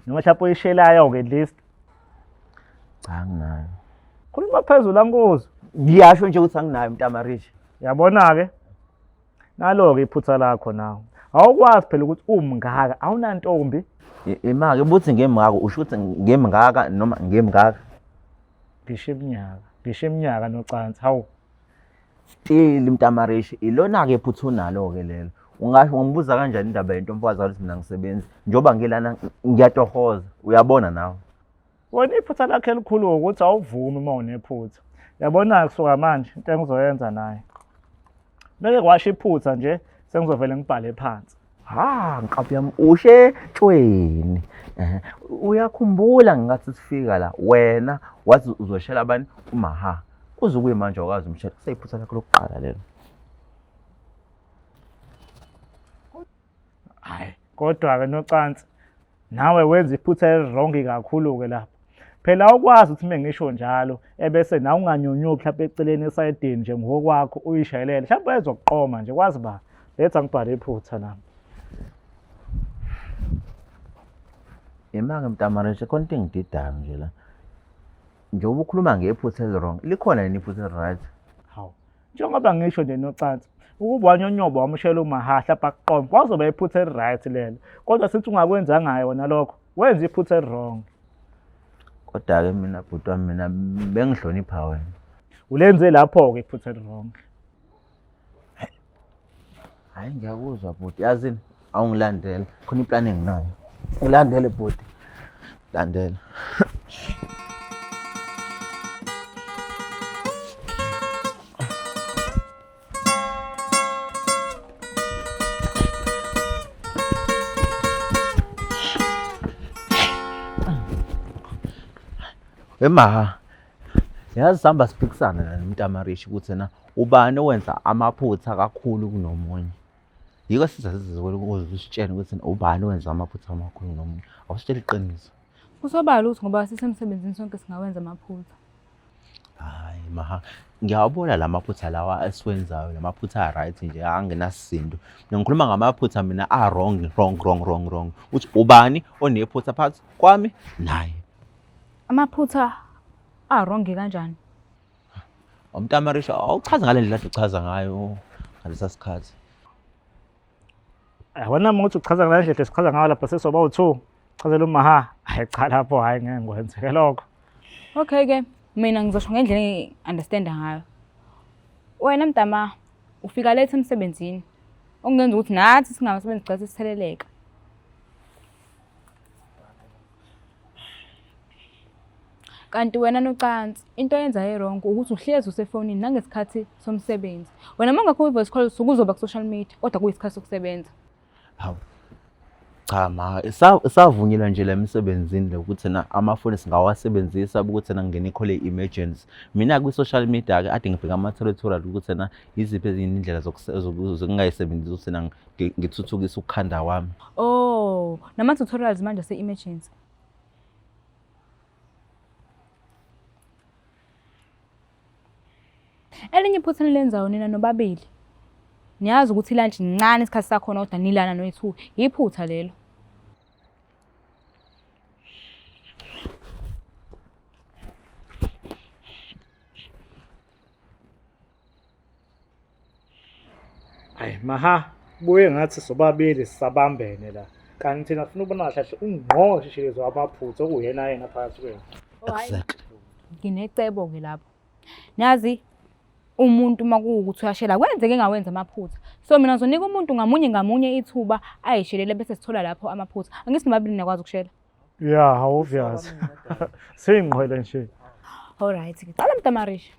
Noma mhlawumbe uyishelayo ke list. Cha nginayo. Khuluma phezulu angozo. Ngiyasho nje ukuthi anginayo mntamarishi. Yabona ke nalo ke iphutha lakho nawo awukwazi phela ukuthi umngaka awunantombi Ima ke buthi ngemngaka usho ukuthi ngemngaka noma ngemngaka ngisho iminyaka nocansi hawu still mntamarishi ilona ke iphutha unalo ke lelo ungasho ngibuza kanjani indaba yentombazi ukuthi mina ngisebenzi njoba ngilana ngiyatohoza uyabona nawe wena iphutha lakhe elikhulu ukuthi awuvumi uma unephutha yabona kusuka manje into engizoyenza naye beke kwasha iphutha nje sengizovela ngibhale phansi nqaphi yami ushe tshweni uyakhumbula ngathi sifika la wena wathi uzoshela abantu umaha kuze kuye manje awukazi umshela kuseyiphutha lakho lokuqala lelo hayi kodwa ke nocansi nawe wenza iphutha elirongi kakhulu ke lapha phela awukwazi ukuthi mengisho njalo ebese na unganyonyuki mhlawumbe eceleni esayidini nje ngokwakho uyishayelele mhlawumbe ezokuqoma nje kwazi ba letha ngibhale iphutha nami Imanga mntamarishe khona into engididayo nje la njengoba ukhuluma ngephutha elirong likhona yini iphutha eliright hawu njengoba ngisho nje nocansi ukuba wanyonyoba wamshela umahahla bakuqoma kwazoba iphutha eliright lelo kodwa sithi ungakwenza ngayo wona lokho wenza iphutha elirong kodwa ke mina bhuti wami mina bengihlonipha wena ulenze lapho ke iphutha elirong hayi ngiyakuzwa bhuti yazini awungilandele khona iplan enginayo ngilandele bhuti landela Ema yazi sihamba siphikisana noMntamarishi ukuthi na ubani owenza amaphutha kakhulu kunomunye. Yiko sizazizwe ukuzitshela ukuthi ubani owenza amaphutha amakhulu kunomunye. Awusitshela iqiniso. Kusobala ukuthi ngoba sisemsebenzini sonke singawenza amaphutha. Hayi maha ngiyabona lamaphutha lawa esiwenzayo lamaphutha right nje angenasindo. Ngikhuluma ngamaphutha mina wrong. Uthi ubani onephutha phakathi kwami naye. Amaphutha wrong kanjani? UMntamarishi awuchaza ngale ndlela uchaza ngayo ngalesa sikhathi. Wena uma uthi uchaza ngale ndlela esichaza ngayo lapha sesoba u2 chazela uMaha hayi cha lapho hayi ngeke ngikwenze lokho. Okay ke mina ngizosho ngendlela understand ngayo. Wena Mtama ufika late emsebenzini. Okungenza ukuthi nathi singabasebenzi gcase sitheleleka. Kanti wena nocansi into yenza wrong ukuthi uhlezi usefonini nangesikhathi somsebenzi. Wena mangakho ivoice call ukuzoba ku social media kodwa kuyisikhathi sokusebenza. Hawu. Cha ma savunyelwa nje lemsebenzini ukuthi na amafoni singawasebenzisa ukuthi na ngene call emergency. Mina ku social media ke ade ngibheka ama territorial ukuthi na iziphi izindlela zokungayisebenzisa ukuthi na ngithuthukisa ukukhanda wami. Oh, nama tutorials manje se emergency. Elinye iphutha nilenzayo nina nobabili. Niyazi ukuthi lunch incane isikhathi sakho kodwa nilana no2 iphutha lelo. Hayi Maha buye ngathi sobabili sisabambene la. Kanti thina sifuna ukubona kahle ungqongo shishilizo amaphutha okuyena yena phakathi kwenu. Exactly. Nginecebo ke lapho. Niyazi umuntu makuwukuthi uyashela kwenzeke engawenza amaphutha. So mina ngizonika umuntu ngamunye ithuba ayishelele bese sithola lapho amaphutha. Angisi nibabili nakwazi ukushela. Yeah, obvious. Singqwele nje. Alright, ngicela Mntamarishi.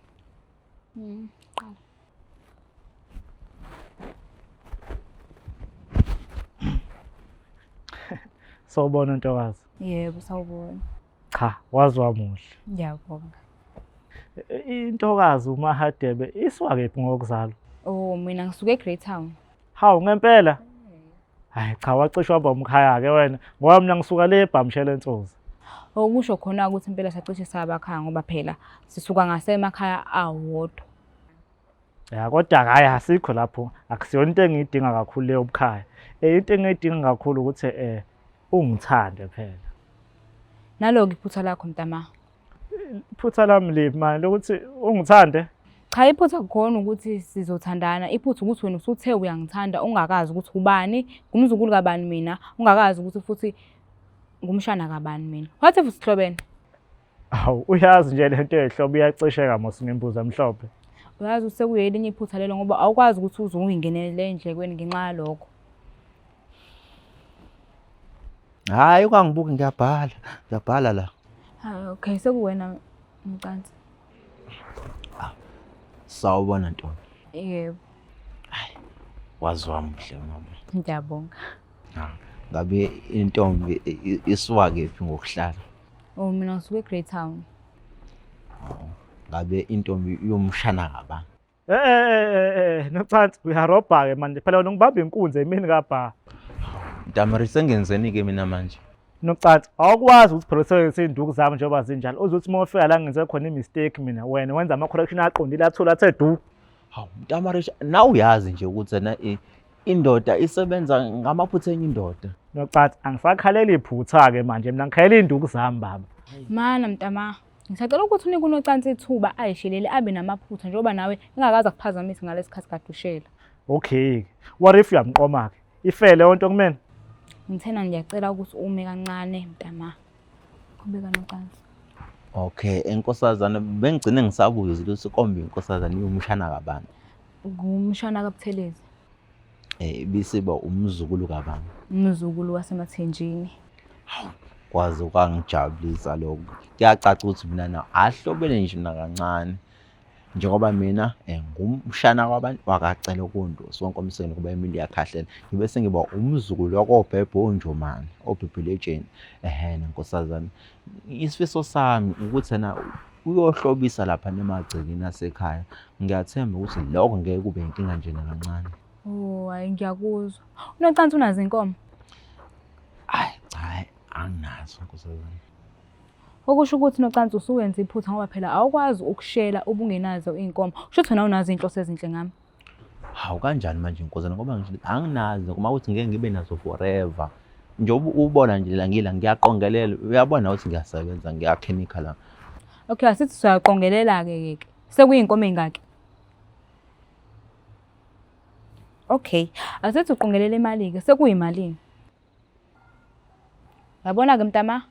Sawubona ntokazi. Yebo, sawubona. Cha, wazwa muhle. Ngiyabonga. Intokazi uMahadebe iswa kephi ngokuzalwa? Oh, mina ngisuke eGreytown. Hawu ngempela? Hayi cha wacishwa bomkhaya ke wena. Ngoba mina ngisuka le eBhamshela eNtsozi. Okusho khona ukuthi impela sacishe sabakhaya ngoba phela sisuka ngasemakhaya awodwa. Ya kodwa hayi asikho lapho. Akusiyona into engiyidinga kakhulu leyo obukhaya. Into engiyidinga kakhulu ukuthi ungithande phela. Naloko iphutha lakho Mtama. Iphutha lami lipi manje lokuthi ungithande? Cha iphutha kukhona ukuthi sizothandana. Iphutha ukuthi wena usuthe uyangithanda ungakazi ukuthi ubani, ngumzukulu kabani mina, ungakazi ukuthi futhi ngumshana kabani mina. What if sihlobene? Awu uyazi nje lento ehlobo iyacisheka mos ngembuza emhlophe. Uyazi usekuyelinye iphutha lelo ngoba awukwazi ukuthi uzungingenele endlekweni ngenxa yalokho. Hayi ukangibuki ngiyabhala la. Okay sekuwena Mcansi. Sawubona Ntombi. Yebo. Hayi wazwa muhle mama. Ngiyabonga. Ngabe intombi iswa kephi ngokuhlala? Oh mina ngisuke eGreytown. Ngabe intombi yomshana kabani? Nocansi uyarobha ke manje phela wena ngibamba inkunzi emini kabha. Mntamarishi sengenzeni ke mina manje? Nocansi awukwazi ukuthi process induku zami njengoba zinjalo. Uzothi uma ufika la ngenze khona imistake mina wena wenza ama correction aqondile athola athe du. Hawu Mntamarishi na uyazi nje ukuthi na indoda isebenza ngamaphutha enye indoda. Nocansi angisakhalela iphutha ke manje mina ngikhalela induku zami baba. Mana Mtama. Ngisacela ukuthi unike uNocansi ithuba ayishelele abe namaphutha njengoba nawe engakaza kuphazamisa ngalesikhathi kade ushela. Okay. What if uyamqoma ke? Ifele onto kumena? Ngithena ngiyacela ukuthi ume kancane Mtama. Qhubeka Nocansi. Okay, enkosazana bengigcine ngisabuza ukuthi kombi inkosazana iyumshana kabani? Ngumshana kaButhelezi. bisiba umzukulu kabani. Umzukulu wasemathenjini. Kwaze kwangijabulisa lokho. Kuyacaca ukuthi mina na ahlobene nje mina kancane. Njengoba mina ngumshana kwabantu wakacela ukundosi wonke umseni kuba imini yakhahlela. Ngibe sengiba umzukulu wakobhebhe onjomani, obhebhe legend. Nkosazana. Isifiso sami ukuthi na uyohlobisa lapha nemagcekeni asekhaya. Ngiyathemba ukuthi lokho ngeke kube inkinga nje kancane. Oh, hayi ngiyakuzwa. Unocansi unazo inkomo? Cha, anginazo nkosazana. Okusho ukuthi nocansi usuwenza iphutha ngoba phela awukwazi ukushela ubungenazo inkomo. Kusho ukuthi wena unazo inhloso ezinhle ngami. Hawu kanjani manje nkosazana ngoba ngisho anginazo kuma ukuthi ngeke ngibe nazo forever. Nje ubona nje la ngiyaqongelela uyabona ukuthi ngiyasebenza ngiyakhemical la. Okay, asithi siyaqongelela ke. Sekuyinkomo engaki? Okay, asithi uqongelela imali ke sekuyimalini. Yabona ke mntama?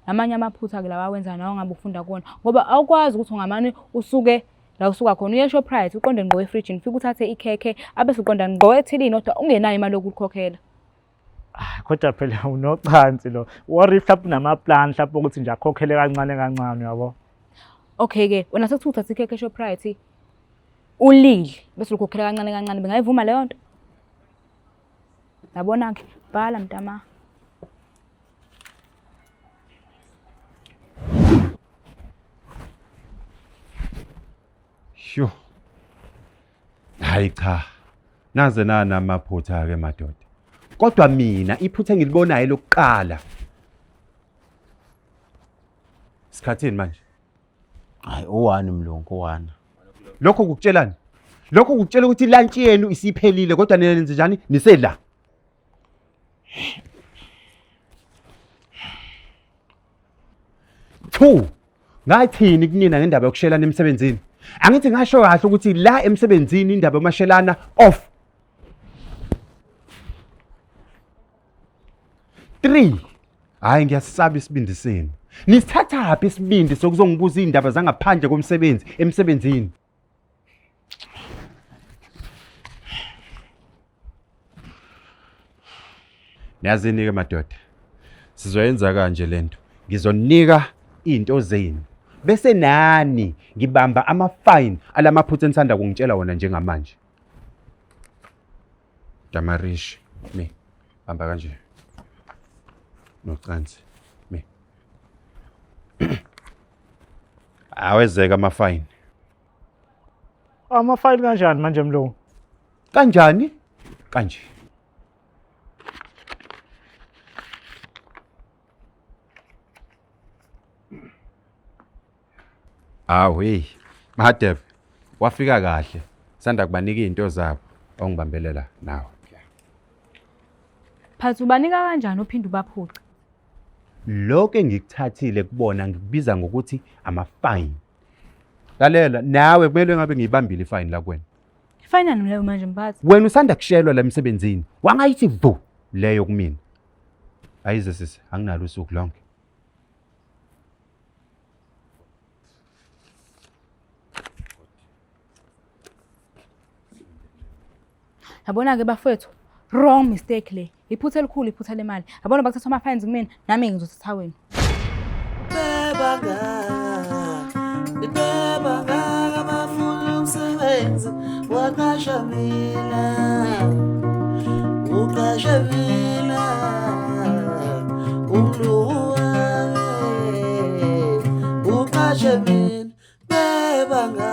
Amanye amaphutha ke lawa wenza nawo ngabe ufunda kuona ngoba awukwazi ukuthi ungamane usuke la usuka khona uye Shoprite uqonde ngqo efridge ufike uthathe ikhekhe abese uqonda ngqo ethilini kodwa ungenayo imali yokukhokhela. Kodwa phela unocansi lo. Worry mhlawumbe unamaplan mhlawumbe ukuthi nje akhokhele kancane kancane yabo. Okay ke, wena sekuthatha ikhekhe Shoprite ulile bese ukhokhela kancane kancane bengayivuma leyo nto. Yabona ke, bhala mntama. Sho. Hayi cha. Naze namaphutha ke madoda. Kodwa mina iphutha engilibonayo lokuqala. Sikhathini manje? Hayi owani mlungu owani. Lokho kukutshelani? Lokho kukutshela ukuthi lunch yenu isiphelile kodwa nina nenze njani? Nisedla. Ngathini kunina ngendaba yokushelana emsebenzini? Angithi ngasho kahle ukuthi la emsebenzini indaba yomashelana off. 3. Hayi ngiyasaba isibindi senu. Nisithatha phi isibindi sokuzongibuza indaba zangaphandle komsebenzi emsebenzini? Niyazini ke madoda. Sizoyenza kanje lento. Ngizonika into zenu. Bese nani ngibamba ama-fine alamaphutha enithanda kungitshela wona njengamanje. Damarish, me. Bamba kanje. Nocansi, me. Awezeka ama-fine. Ama-fine kanjani manje mlungu? Kanjani? Kanje. Hey, Mahadeb, wafika kahle. Sanda kubanika izinto zabo ongibambelela nawe. Phathi ubanika kanjani uphinde ubaphuca? Lokho engikuthathile kubona ngikubiza ngokuthi ama-fine. Lalela nawe kumele ngabe ngiyibambile ifine la kuwena. Ifine nani leyo manje mphathi? Wena usanda kushelwa la emsebenzini. Wangayithi vu leyo kumina. Ayize sisi, anginalo usuku lonke. Yabona ke bafethu, wrong mistake le. Iphutha elikhulu iphutha lemali. Yabona bakuthatha ama-fines kumina nami ngizothatha wena. Bebanga bafuna umsebenzi waqasha mina. Uqasha mina. Uqasha mina bebanga